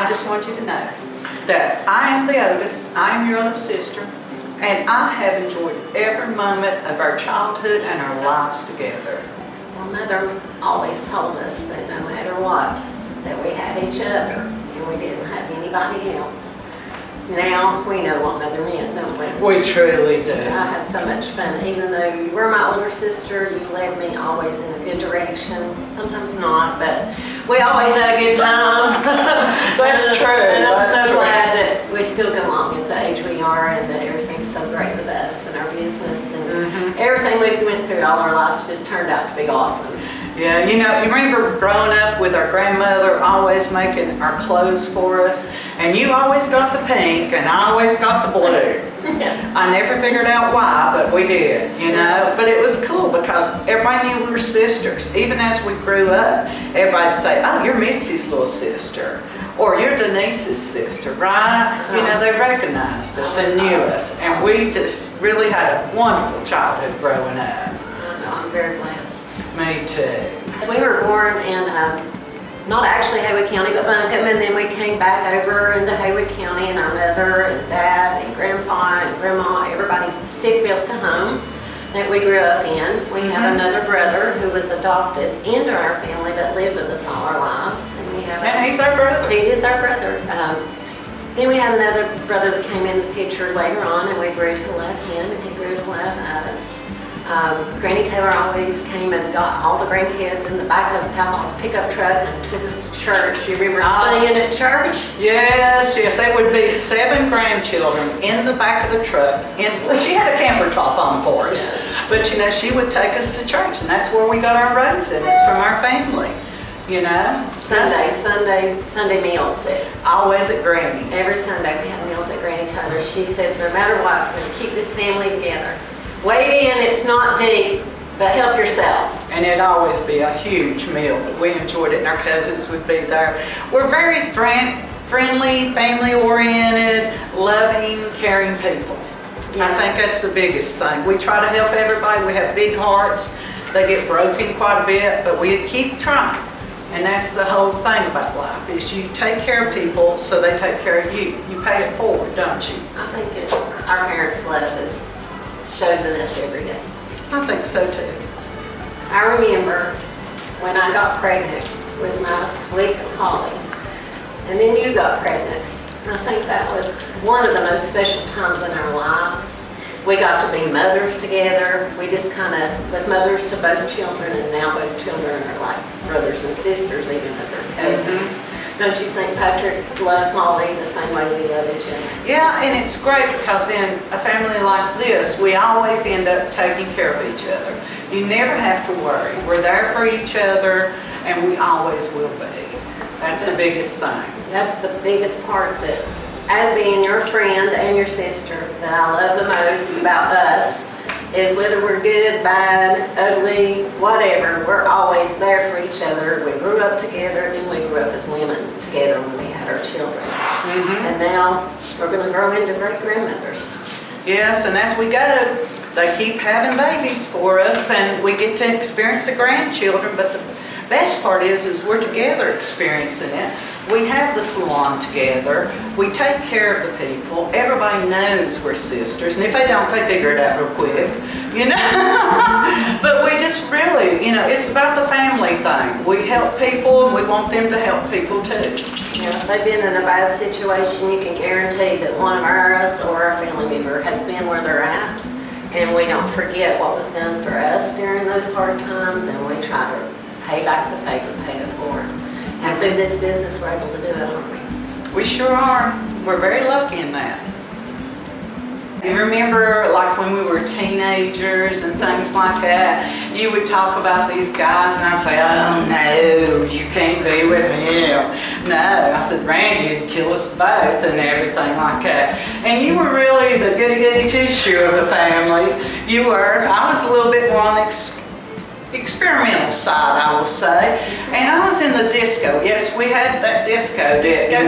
I just want you to know that I am the oldest, I am your older sister, and I have enjoyed every moment of our childhood and our lives together. Well, Mother always told us that no matter what, that we had each other and we didn't have anybody else. Now we know what Mother meant, don't we? We truly do. I had so much fun. Even though you were my older sister, you led me always in a good direction. Sometimes not, but we always had a good time. That's true. And I'm That's so true. glad that we still go along at the age we are and that everything's so great with us and our business and everything we went through all our lives just turned out to be awesome. Yeah, you know, you remember growing up with our grandmother always making our clothes for us, and you always got the pink and I always got the blue. I never figured out why, but we did, you know. But it was cool because everybody knew we were sisters. Even as we grew up, everybody'd say, oh, you're Mitzi's little sister, or you're Denise's sister, right? You know, they recognized us and knew us, and we just really had a wonderful childhood growing up. I know, I'm very blessed. Me too. We were born in, not actually Haywood County, but Buncombe, and then we came back over into Haywood County, and our mother and dad and grandpa and grandma, everybody stick-built the home that we grew up in. We have another brother who was adopted into our family but lived with us all our lives. And we have And he's our brother. He is our brother. Then we had another brother that came in the picture later on, and we grew to love him, and he grew to love us. Granny Taylor always came and got all the grandkids in the back of Papa's pickup truck and took us to church. You remember singing at church? Yes, yes, there would be 7 grandchildren in the back of the truck. She had a camper top on for us, but you know, she would take us to church, and that's where we got our raisins from our family. You know, Sunday meals. Always at Granny's. Every Sunday we had meals at Granny Taylor's. She said, no matter what, we're going to keep this family together. Wade in, it's not deep, but help yourself. And it'd always be a huge meal. We enjoyed it, and our cousins would be there. We're very friendly, family-oriented, loving, caring people. I think that's the biggest thing. We try to help everybody. We have big hearts. They get broken quite a bit, but we keep trying. And that's the whole thing about life, is you take care of people so they take care of you. You pay it forward, don't you? I think our parents' love is shows in us every day. I think so too. I remember when I got pregnant with my sweet Holly, and then you got pregnant. And I think that was one of the most special times in our lives. We got to be mothers together. We just kind of was mothers to both children, and now both children are like brothers and sisters, even though they're cousins. Don't you think Patrick loves Holly the same way we love each other? Yeah, and it's great because in a family like this, we always end up taking care of each other. You never have to worry. We're there for each other, and we always will be. That's the biggest thing. That's the biggest part, that as being your friend and your sister, that I love the most about us, is whether we're good, bad, ugly, whatever, we're always there for each other. We grew up together, and we grew up as women together when we had our children. And now we're going to grow into great grandmothers. Yes, and as we go, they keep having babies for us, and we get to experience the grandchildren. But the best part is we're together experiencing it. We have the salon together. We take care of the people. Everybody knows we're sisters, and if they don't, they figure it out real quick, you know. But we just really, you know, it's about the family thing. We help people, and we want them to help people too. You know, if they've been in a bad situation, you can guarantee that one of us or our family member has been where they're at, and we don't forget what was done for us during those hard times, and we try to pay back the favor, pay it forward. And through this business, we're able to do it, aren't we? We sure are. We're very lucky in that. You remember, like when we were teenagers and things like that, you would talk about these guys, and I'd say, oh no, you can't be with him. No, I said, Randy would kill us both and everything like that. And you were really the goody-goody two-shoe of the family. You were. I was a little bit more on the experimental side, I will say. And I was in the disco. Yes, we had that disco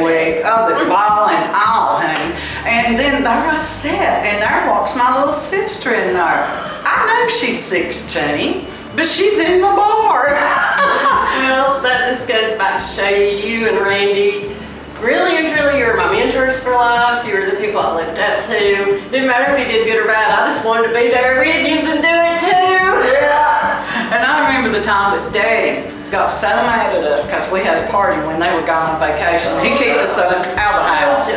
wig. Oh, the ball and all, honey. And then there I sat, and there walks my little sister in there. I know she's 16, but she's in the bar. Well, that just goes back to show you and Randy Really and truly, you were my mentors for life. You were the people I looked up to. Didn't matter if you did good or bad. I just wanted to be there with you and do it too. Yeah. And I remember the time that Daddy got so mad at us because we had a party when they were gone on vacation. He kicked us out of the house.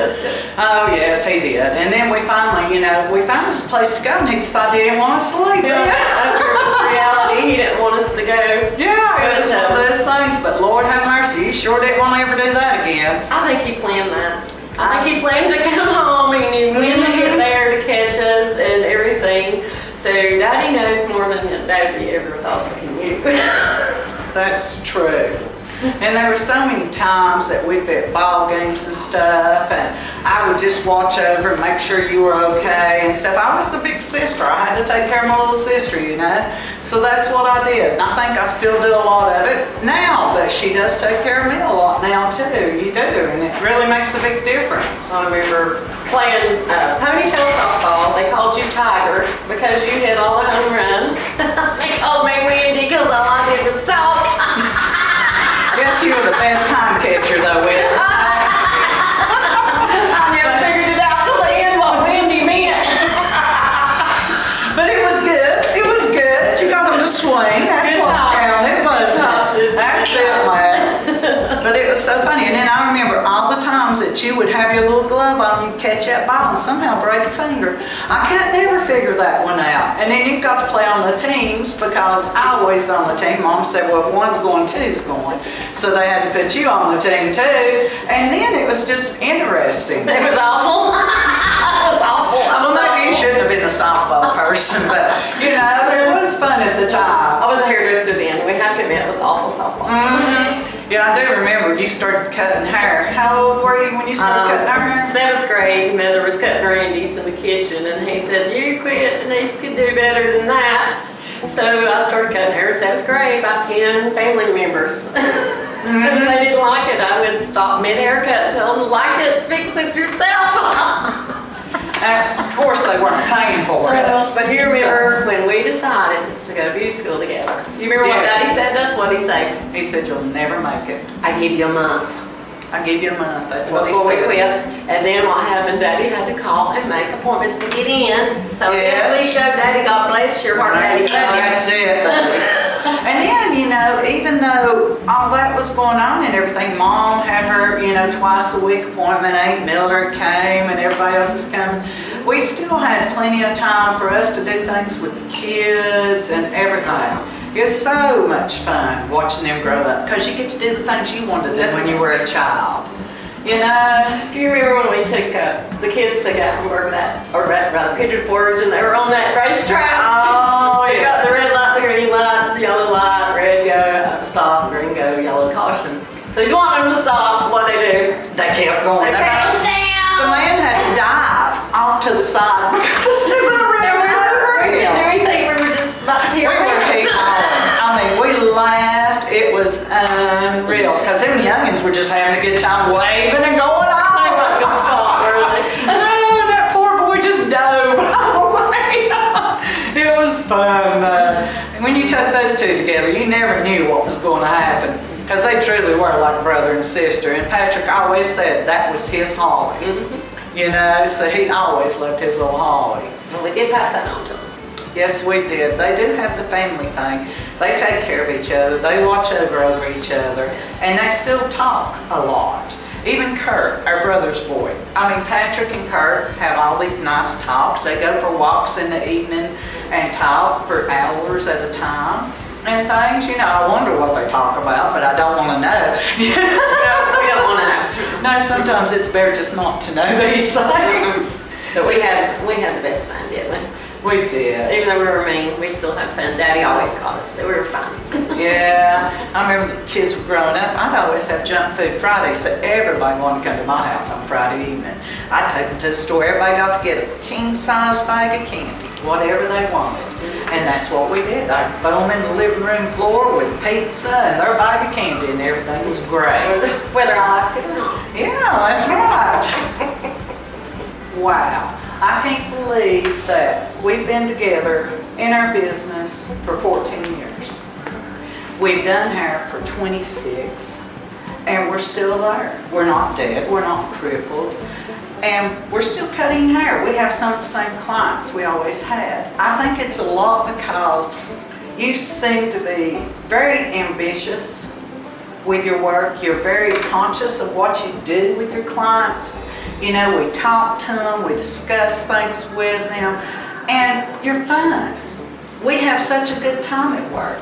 Oh yes, he did. And then we finally, we found us a place to go, and he decided he didn't want us to leave. After it was reality, he didn't want us to go. Yeah, it was one of those things, but Lord have mercy, he sure didn't want to ever do that again. I think he planned that. I think he planned to come home and he knew when to get there to catch us and everything. So Daddy knows more than Daddy ever thought he knew. That's true. And there were so many times that we'd be at ball games and stuff, and I would just watch over and make sure you were okay and stuff. I was the big sister. I had to take care of my little sister, So that's what I did. And I think I still do a lot of it now, but she does take care of me a lot now too. You do, and it really makes a big difference. I remember playing ponytail softball. They called you Tiger because you hit all the home runs. They called me Wendy because all I did was talk. Guess you were the best time catcher though, Wendy. I never figured it out till the end what Wendy meant. But it was good. It was good. You got them to swing. That's Good what times. counted, wasn't it? That's it, man. But it was so funny. And then I remember all the times that you would have your little glove on, you'd catch that ball and somehow break a finger. I could never figure that one out. And then you got to play on the teams because I always on the team. Mom said, well, if one's going, two's going. So they had to put you on the team too. And then it was just interesting. It was awful. It was awful. Well, maybe you shouldn't have been a softball person, but it was fun at the time. I was a hairdresser then. We have to admit it was awful softball. Yeah, I do remember you started cutting hair. How old were you when you started cutting our hair? 7th grade, Mother was cutting Randy's in the kitchen, and he said, "You quit, Denise could do better than that." So I started cutting hair in 7th grade by 10 family members. And if they didn't like it, I would stop mid-haircut and tell them to like it, fix it yourself. And of course, they weren't paying for it. But you remember when we decided to go to beauty school together. You remember what Yes. Daddy said to us? What did he say? He said, you'll never make it. I give you a month. I give you a month. That's what he Before we said. quit. And then what happened, Daddy had to call and make appointments to get in. So Yes. yes, we showed Daddy, God bless your heart, Daddy. That's it, buddies. And then, even though all that was going on and everything, Mom had her, twice a week appointment. Aunt Mildred came and everybody else is coming. We still had plenty of time for us to do things with the kids and everything. It's so much fun watching them grow up because you get to do the things you wanted to do when you were a child. Do you remember when we took the kids to Gatlinburg rather Pigeon Forge, and they were on that racetrack? Oh, They got yes. the red light, the green light, the yellow light, red go, stop, green go, yellow caution. So he's wanting them to stop. What they do? They kept going. They kept The man had to dive off to the side because they were running over We didn't do him. anything. We were just about to We hear were words. keep on. We laughed. It was unreal because them youngins were just having a good time waving and going on. They weren't gonna stop, were they? No, that poor boy just dove away. It was fun. And when you took those two together, you never knew what was going to happen because they truly were like brother and sister. And Patrick always said that was his Holly. So he always loved his little Holly. Well, we did pass that on to them. Yes, we did. They do have the family thing. They take care of each other. They watch over each other. Yes. And they still talk a lot. Even Kurt, our brother's boy. Patrick and Kurt have all these nice talks. They go for walks in the evening and talk for hours at a time and things. I wonder what they talk about, but I don't want to know. We don't want to know. No, sometimes it's better just not to know these things. But we had the best fun, didn't we? We did. Even though we were mean, we still had fun. Daddy always caught us, so we were fun. Yeah, I remember the kids were growing up. I'd always have junk food Friday, so everybody wanted to come to my house on Friday evening. I'd take them to the store. Everybody got to get a king-size bag of candy, whatever they wanted. And that's what we did. I'd throw them in the living room floor with pizza and their bag of candy, and everything was great. Whether I liked it or not. Yeah, that's right. Wow. I can't believe that we've been together in our business for 14 years. We've done hair for 26. and we're still there. We're not dead, we're not crippled, and we're still cutting hair. We have some of the same clients we always had. I think it's a lot because you seem to be very ambitious with your work. You're very conscious of what you do with your clients. You know, we talk to them, we discuss things with them, and you're fun. We have such a good time at work.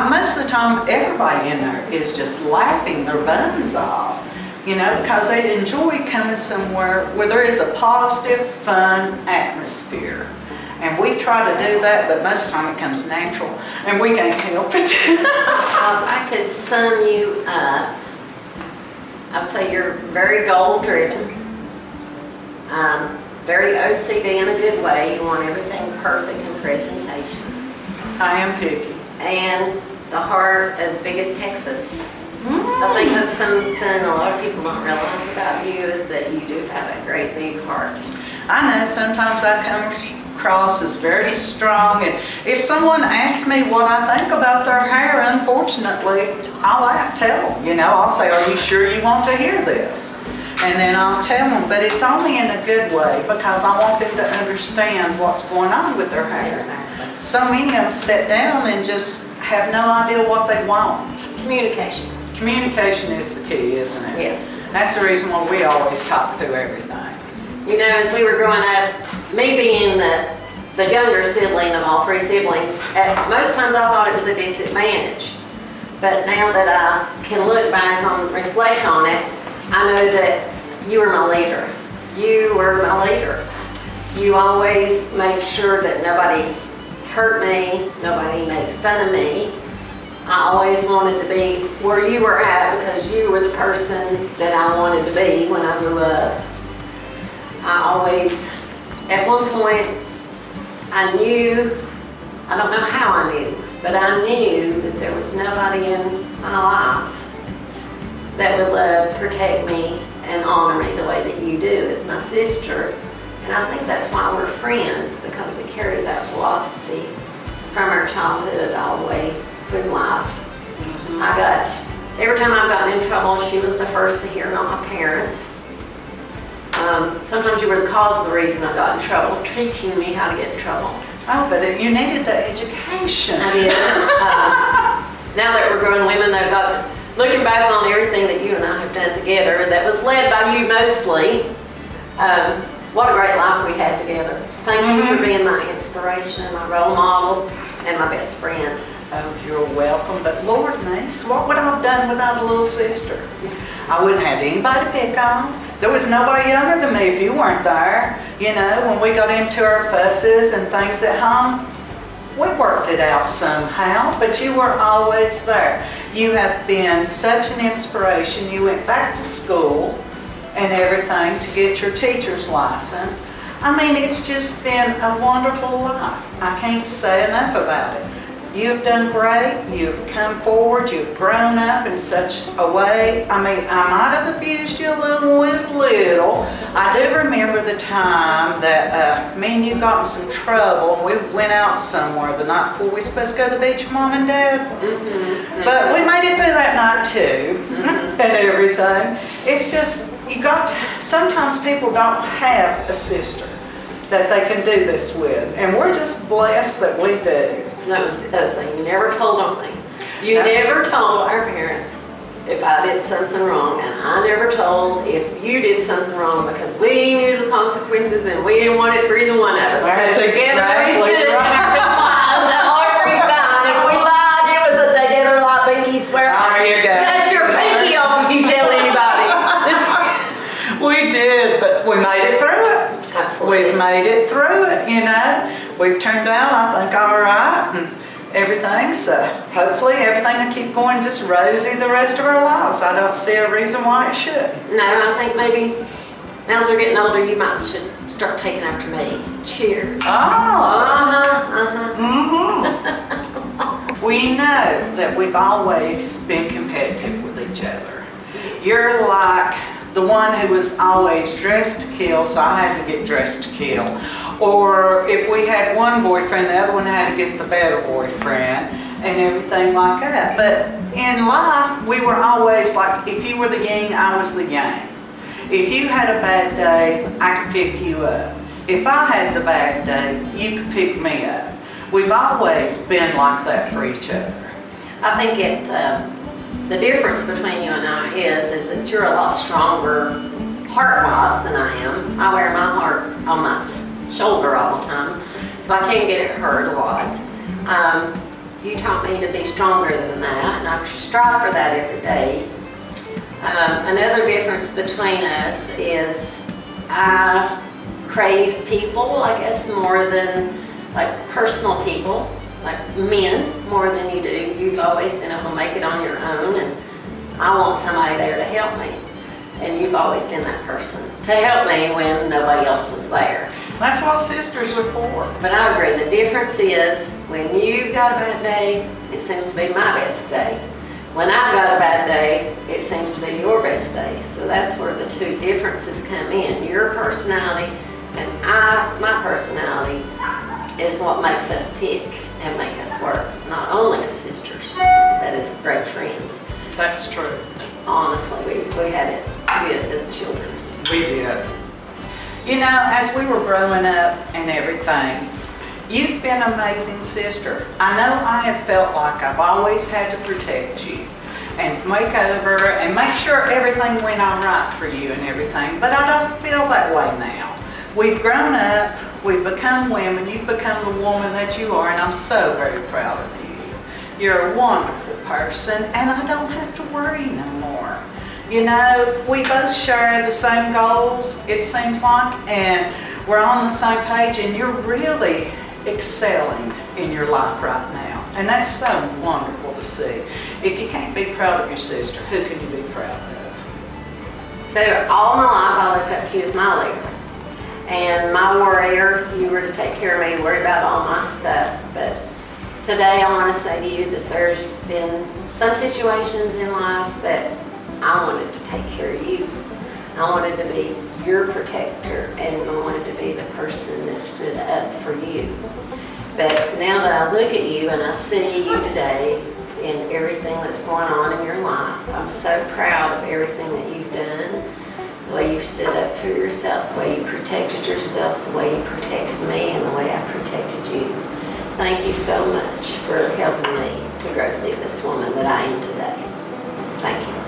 Most of the time, everybody in there is just laughing their buns off, you know, because they enjoy coming somewhere where there is a positive, fun atmosphere. And we try to do that, but most of the time it comes natural, and we can't help it. If I could sum you up, I'd say you're very goal-driven, very OCD in a good way. You want everything perfect in presentation. I am picky. And the heart as big as Texas. I think that's something a lot of people don't realize about you, is that you do have a great big heart. I know sometimes I come across as very strong, and if someone asks me what I think about their hair, unfortunately, I'll tell them, you know, I'll say, are you sure you want to hear this? And then I'll tell them, but it's only in a good way, because I want them to understand what's going on with their hair. Exactly. So many of them sit down and just have no idea what they want. Communication. Communication is the key, isn't it? Yes. That's the reason why we always talk through everything. You know, as we were growing up, me being the younger sibling of all three siblings, at most times I thought it was a disadvantage. But now that I can look back and reflect on it, I know that you were my leader. You were my leader. You always made sure that nobody hurt me, nobody made fun of me. I always wanted to be where you were at, because you were the person that I wanted to be when I grew up. I always, at one point, I knew, I don't know how I knew, but I knew that there was nobody in my life that would love, protect me, and honor me the way that you do as my sister. And I think that's why we're friends, because we carry that philosophy from our childhood all the way through life. Every time I've gotten in trouble, she was the first to hear about my parents. Sometimes you were the cause of the reason I got in trouble, teaching me how to get in trouble. Oh, but you needed the education. I did. Now that we're grown women, I've got, looking back on everything that you and I have done together, that was led by you mostly, what a great life we had together. Thank you for being my inspiration, my role model, and my best friend. Oh, you're welcome. But Lord knows, what would I have done without a little sister? I wouldn't have anybody to pick on. There was nobody younger than me if you weren't there. You know, when we got into our fusses and things at home, we worked it out somehow, but you were always there. You have been such an inspiration. You went back to school and everything to get your teacher's license. I mean, it's just been a wonderful life. I can't say enough about it. You've done great. You've come forward. You've grown up in such a way. I mean, I might have abused you a little. I do remember the time that me and you got in some trouble. We went out somewhere the night before we were supposed to go to the beach, Mom and Dad. But we made it through that night too, and everything. It's just, sometimes people don't have a sister that they can do this with. And we're just blessed that we do. That was the other thing. You never told on me. You never told our parents if I did something wrong, and I never told if you did something wrong, because we knew the consequences and we didn't want it for either one of us. That's so together exactly we stood right. every time. If we lied, it was a together lie, pinky swear. There you go. Cut your pinky off if you tell anybody. We did, but we made it through it. Absolutely. We've made it through it, you know. We've turned out, I think, all right, and everything. So hopefully everything will keep going just rosy the rest of our lives. I don't see a reason why it should. No, I think maybe now as we're getting older, you might should start taking after me. Cheers. We know that we've always been competitive with each other. You're like the one who was always dressed to kill, so I had to get dressed to kill. Or if we had one boyfriend, the other one had to get the better boyfriend and everything like that. But in life, we were always like, if you were the yin, I was the yang. If you had a bad day, I could pick you up. If I had the bad day, you could pick me up. We've always been like that for each other. I think the difference between you and I is that you're a lot stronger heart-wise than I am. I wear my heart on my shoulder all the time, so I can get it hurt a lot. You taught me to be stronger than that, and I strive for that every day. Another difference between us is I crave people, I guess, more than like personal people, like men, more than you do. You've always been able to make it on your own, and I want somebody there to help me. And you've always been that person to help me when nobody else was there. That's what sisters are for. But I agree, the difference is when you've got a bad day, it seems to be my best day. When I've got a bad day, it seems to be your best day. So that's where the two differences come in. Your personality and my personality is what makes us tick and make us work. Not only as sisters, but as great friends. That's true. Honestly, we had it good as children. We did. You know, as we were growing up and everything, you've been an amazing sister. I know I have felt like I've always had to protect you and make over and make sure everything went all right for you and everything, but I don't feel that way now. We've grown up, we've become women, you've become the woman that you are, and I'm so very proud of you. You're a wonderful person, and I don't have to worry no more. You know, we both share the same goals, it seems like, and we're on the same page, and you're really excelling in your life right now. And that's so wonderful to see. If you can't be proud of your sister, who can you be proud of? So all my life I looked up to you as my leader. And my warrior, you were to take care of me, worry about all my stuff. But today I want to say to you that there's been some situations in life that I wanted to take care of you. I wanted to be your protector, and I wanted to be the person that stood up for you. But now that I look at you and I see you today in everything that's going on in your life, I'm so proud of everything that you've done, the way you've stood up for yourself, the way you protected yourself, the way you protected me, and the way I protected you. Thank you so much for helping me to grow to be this woman that I am today. Thank you.